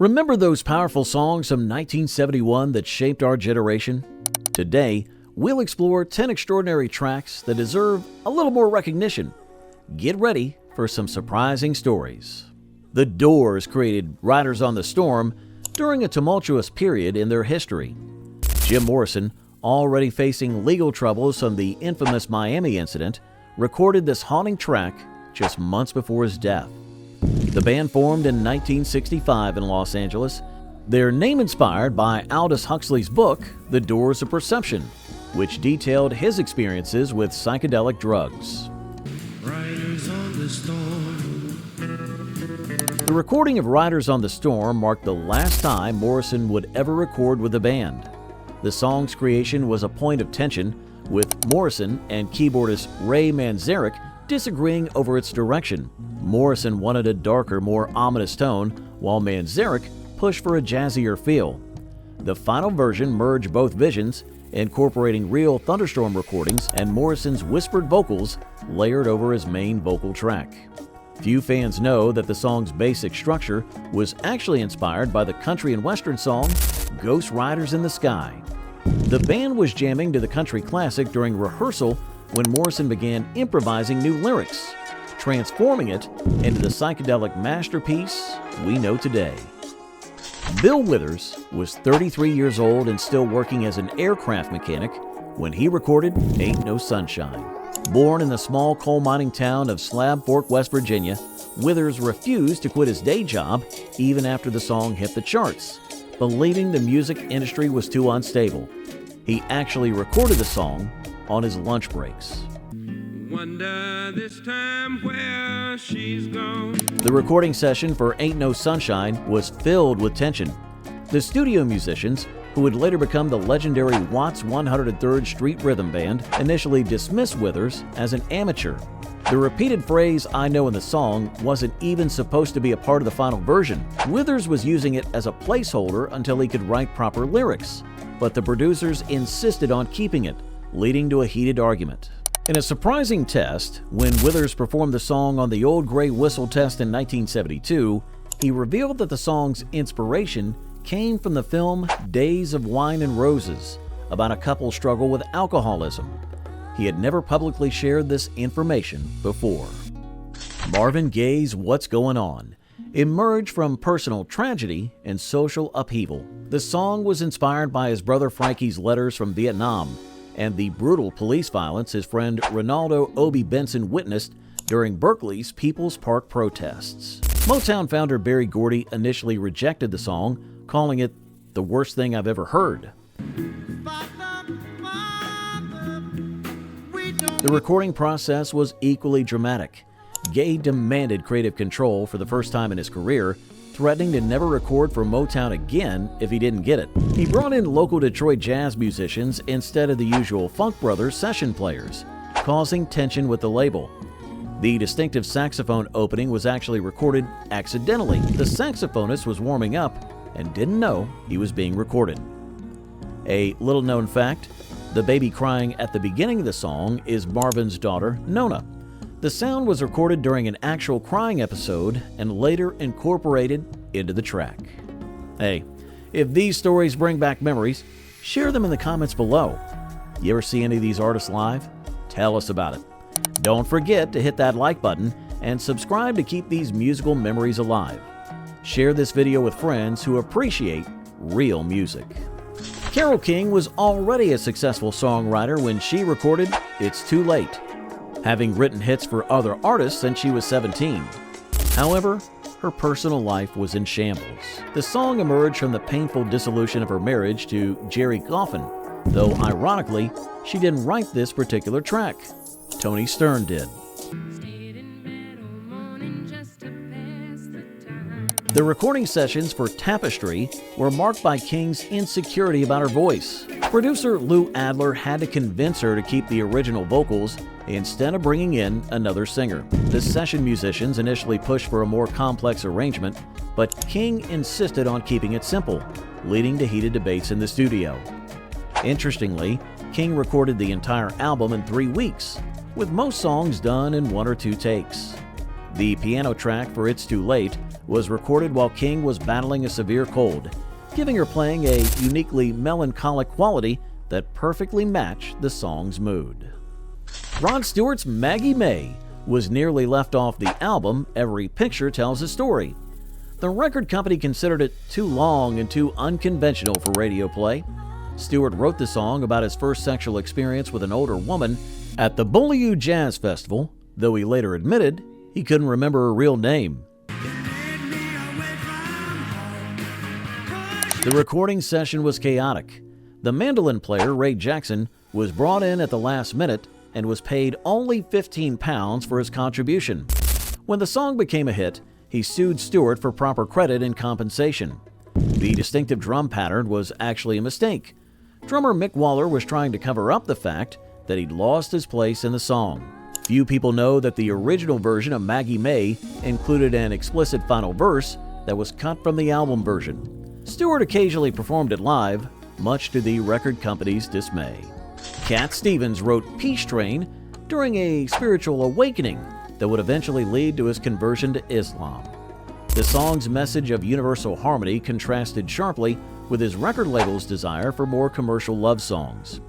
Remember those powerful songs from 1971 that shaped our generation? Today, we'll explore 10 extraordinary tracks that deserve a little more recognition. Get ready for some surprising stories. The Doors created Riders on the Storm during a tumultuous period in their history. Jim Morrison, already facing legal troubles from the infamous Miami incident, recorded this haunting track just months before his death. The band formed in 1965 in Los Angeles, their name inspired by Aldous Huxley's book, The Doors of Perception, which detailed his experiences with psychedelic drugs. Riders on the storm. The recording of Riders on the Storm marked the last time Morrison would ever record with the band. The song's creation was a point of tension, with Morrison and keyboardist Ray Manzarek disagreeing over its direction. Morrison wanted a darker, more ominous tone, while Manzarek pushed for a jazzier feel. The final version merged both visions, incorporating real Thunderstorm recordings and Morrison's whispered vocals layered over his main vocal track. Few fans know that the song's basic structure was actually inspired by the country and western song Ghost Riders in the Sky. The band was jamming to the country classic during rehearsal when Morrison began improvising new lyrics, transforming it into the psychedelic masterpiece we know today. Bill Withers was 33 years old and still working as an aircraft mechanic when he recorded Ain't No Sunshine. Born in the small coal mining town of Slab Fork, West Virginia, Withers refused to quit his day job even after the song hit the charts, believing the music industry was too unstable. He actually recorded the song on his lunch breaks. Wonder this time where she's gone. The recording session for Ain't No Sunshine was filled with tension. The studio musicians, who would later become the legendary Watts 103rd Street Rhythm Band, initially dismissed Withers as an amateur. The repeated phrase "I know" in the song wasn't even supposed to be a part of the final version. Withers was using it as a placeholder until he could write proper lyrics, but the producers insisted on keeping it, leading to a heated argument. In a surprising test, when Withers performed the song on the Old Gray Whistle test in 1972, he revealed that the song's inspiration came from the film Days of Wine and Roses, about a couple's struggle with alcoholism. He had never publicly shared this information before. Marvin Gaye's What's Going On emerged from personal tragedy and social upheaval. The song was inspired by his brother Frankie's letters from Vietnam and the brutal police violence his friend Ronaldo Obi Benson witnessed during Berkeley's People's Park protests. Motown founder Berry Gordy initially rejected the song, calling it the worst thing I've ever heard. The recording process was equally dramatic. Gaye demanded creative control for the first time in his career, threatening to never record for Motown again if he didn't get it. He brought in local Detroit jazz musicians instead of the usual Funk Brothers session players, causing tension with the label. The distinctive saxophone opening was actually recorded accidentally. The saxophonist was warming up and didn't know he was being recorded. A little-known fact, the baby crying at the beginning of the song is Marvin's daughter, Nona. The sound was recorded during an actual crying episode and later incorporated into the track. Hey, if these stories bring back memories, share them in the comments below. You ever see any of these artists live? Tell us about it. Don't forget to hit that like button and subscribe to keep these musical memories alive. Share this video with friends who appreciate real music. Carole King was already a successful songwriter when she recorded It's Too Late, having written hits for other artists since she was 17. However, her personal life was in shambles. The song emerged from the painful dissolution of her marriage to Jerry Goffin, though ironically, she didn't write this particular track. Tony Stern did. The recording sessions for Tapestry were marked by King's insecurity about her voice. Producer Lou Adler had to convince her to keep the original vocals instead of bringing in another singer. The session musicians initially pushed for a more complex arrangement, but King insisted on keeping it simple, leading to heated debates in the studio. Interestingly, King recorded the entire album in 3 weeks, with most songs done in 1 or 2 takes. The piano track for It's Too Late was recorded while King was battling a severe cold, giving her playing a uniquely melancholic quality that perfectly matched the song's mood. Rod Stewart's Maggie May was nearly left off the album Every Picture Tells a Story. The record company considered it too long and too unconventional for radio play. Stewart wrote the song about his first sexual experience with an older woman at the Beaulieu Jazz Festival, though he later admitted he couldn't remember her real name. The recording session was chaotic. The mandolin player, Ray Jackson, was brought in at the last minute and was paid only £15 for his contribution. When the song became a hit, he sued Stewart for proper credit and compensation. The distinctive drum pattern was actually a mistake. Drummer Mick Waller was trying to cover up the fact that he'd lost his place in the song. Few people know that the original version of Maggie May included an explicit final verse that was cut from the album version. Stewart occasionally performed it live, much to the record company's dismay. Cat Stevens wrote Peace Train during a spiritual awakening that would eventually lead to his conversion to Islam. The song's message of universal harmony contrasted sharply with his record label's desire for more commercial love songs.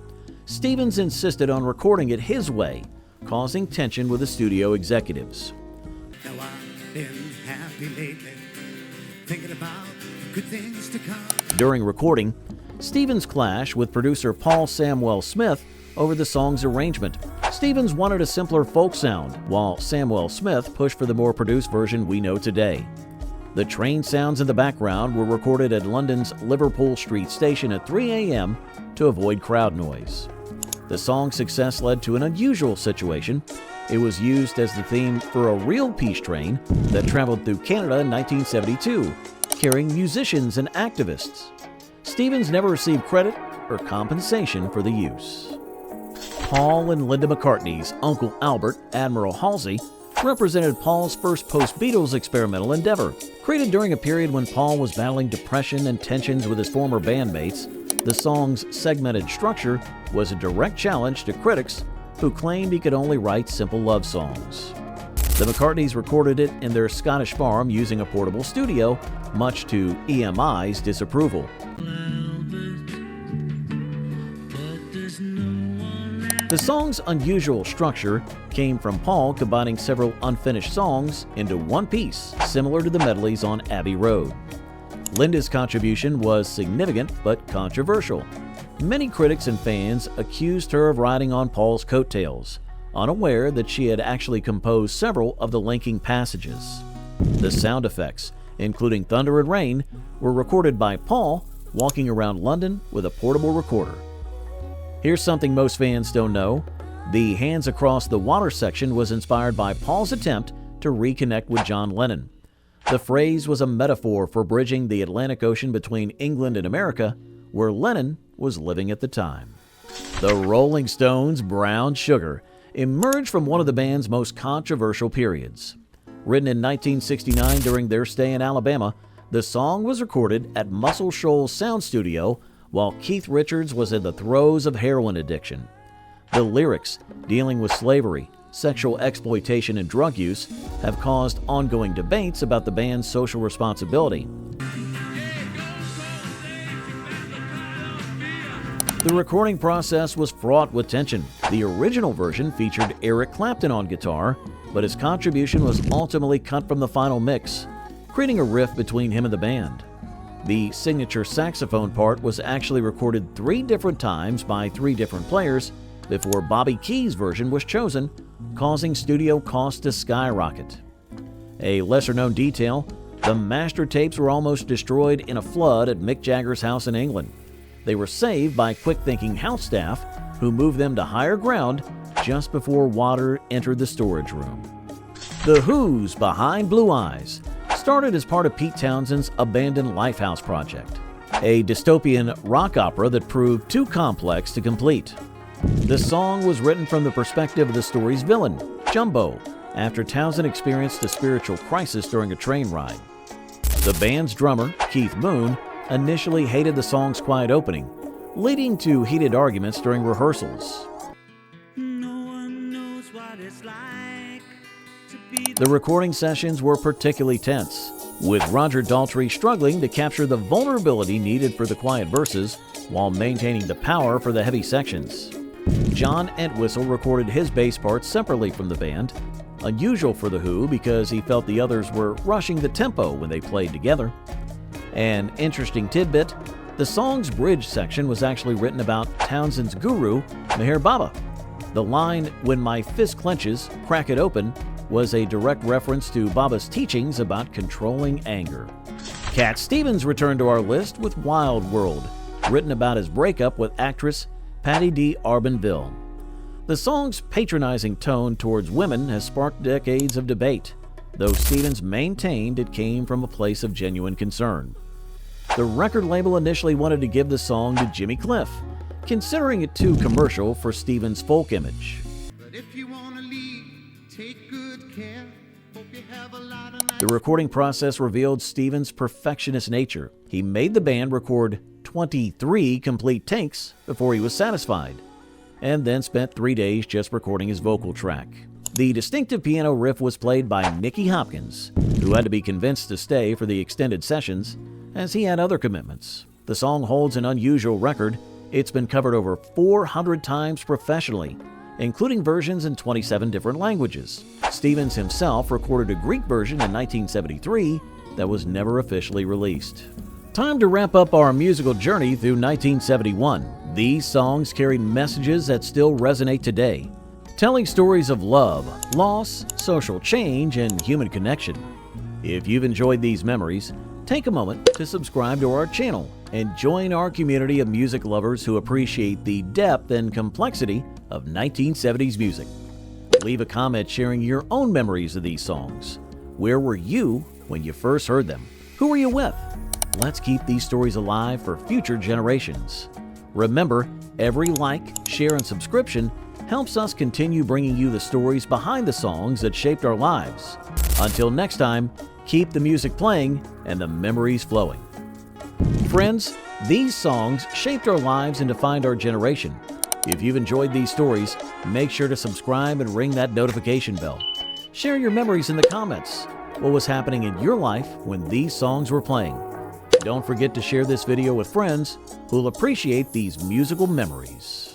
Stevens insisted on recording it his way, causing tension with the studio executives. Now I've been happy lately, thinking about good things to come. During recording, Stevens clashed with producer Paul Samwell Smith over the song's arrangement. Stevens wanted a simpler folk sound, while Samwell Smith pushed for the more produced version we know today. The train sounds in the background were recorded at London's Liverpool Street Station at 3 a.m. to avoid crowd noise. The song's success led to an unusual situation. It was used as the theme for a real peace train that traveled through Canada in 1972, carrying musicians and activists. Stevens never received credit or compensation for the use. Paul and Linda McCartney's Uncle Albert, Admiral Halsey, represented Paul's first post-Beatles experimental endeavor. Created during a period when Paul was battling depression and tensions with his former bandmates, the song's segmented structure was a direct challenge to critics who claimed he could only write simple love songs. The McCartneys recorded it in their Scottish farm using a portable studio, much to EMI's disapproval. The song's unusual structure came from Paul combining several unfinished songs into one piece, similar to the medleys on Abbey Road. Linda's contribution was significant but controversial. Many critics and fans accused her of riding on Paul's coattails, unaware that she had actually composed several of the linking passages. The sound effects, including thunder and rain, were recorded by Paul walking around London with a portable recorder. Here's something most fans don't know. The Hands Across the Water section was inspired by Paul's attempt to reconnect with John Lennon. The phrase was a metaphor for bridging the Atlantic Ocean between England and America, where Lennon was living at the time. The Rolling Stones' Brown Sugar emerged from one of the band's most controversial periods. Written in 1969 during their stay in Alabama, the song was recorded at Muscle Shoals Sound Studio while Keith Richards was in the throes of heroin addiction. The lyrics, dealing with slavery, sexual exploitation, and drug use, have caused ongoing debates about the band's social responsibility. The recording process was fraught with tension. The original version featured Eric Clapton on guitar, but his contribution was ultimately cut from the final mix, creating a rift between him and the band. The signature saxophone part was actually recorded 3 different times by 3 different players before Bobby Key's version was chosen, causing studio costs to skyrocket. A lesser-known detail, the master tapes were almost destroyed in a flood at Mick Jagger's house in England. They were saved by quick-thinking house staff who moved them to higher ground just before water entered the storage room. The Who's Behind Blue Eyes started as part of Pete Townshend's abandoned Lifehouse project, a dystopian rock opera that proved too complex to complete. The song was written from the perspective of the story's villain, Jumbo, after Townshend experienced a spiritual crisis during a train ride. The band's drummer, Keith Moon, initially hated the song's quiet opening, leading to heated arguments during rehearsals. The recording sessions were particularly tense. with Roger Daltrey struggling to capture the vulnerability needed for the quiet verses while maintaining the power for the heavy sections. John Entwistle recorded his bass parts separately from the band, unusual for The Who because he felt the others were rushing the tempo when they played together. An interesting tidbit, the song's bridge section was actually written about Townsend's guru, Meher Baba. The line, "When my fist clenches, crack it open," was a direct reference to Baba's teachings about controlling anger. Cat Stevens returned to our list with Wild World, written about his breakup with actress Patty D. Arbanville. The song's patronizing tone towards women has sparked decades of debate, though Stevens maintained it came from a place of genuine concern. The record label initially wanted to give the song to Jimmy Cliff, considering it too commercial for Stevens' folk image. But if you want to leave, take good care. Hope you have a lot of The recording process revealed Stevens' perfectionist nature. He made the band record 23 complete takes before he was satisfied, and then spent 3 days just recording his vocal track. The distinctive piano riff was played by Nicky Hopkins, who had to be convinced to stay for the extended sessions, as he had other commitments. The song holds an unusual record. It's been covered over 400 times professionally, including versions in 27 different languages. Stevens himself recorded a Greek version in 1973 that was never officially released. Time to wrap up our musical journey through 1971. These songs carried messages that still resonate today, telling stories of love, loss, social change, and human connection. If you've enjoyed these memories, take a moment to subscribe to our channel and join our community of music lovers who appreciate the depth and complexity of 1970s music. Leave a comment sharing your own memories of these songs. Where were you when you first heard them? Who were you with? Let's keep these stories alive for future generations. Remember, every like, share, and subscription helps us continue bringing you the stories behind the songs that shaped our lives. Until next time, keep the music playing and the memories flowing. Friends, these songs shaped our lives and defined our generation. If you've enjoyed these stories, make sure to subscribe and ring that notification bell. Share your memories in the comments. What was happening in your life when these songs were playing? Don't forget to share this video with friends who'll appreciate these musical memories.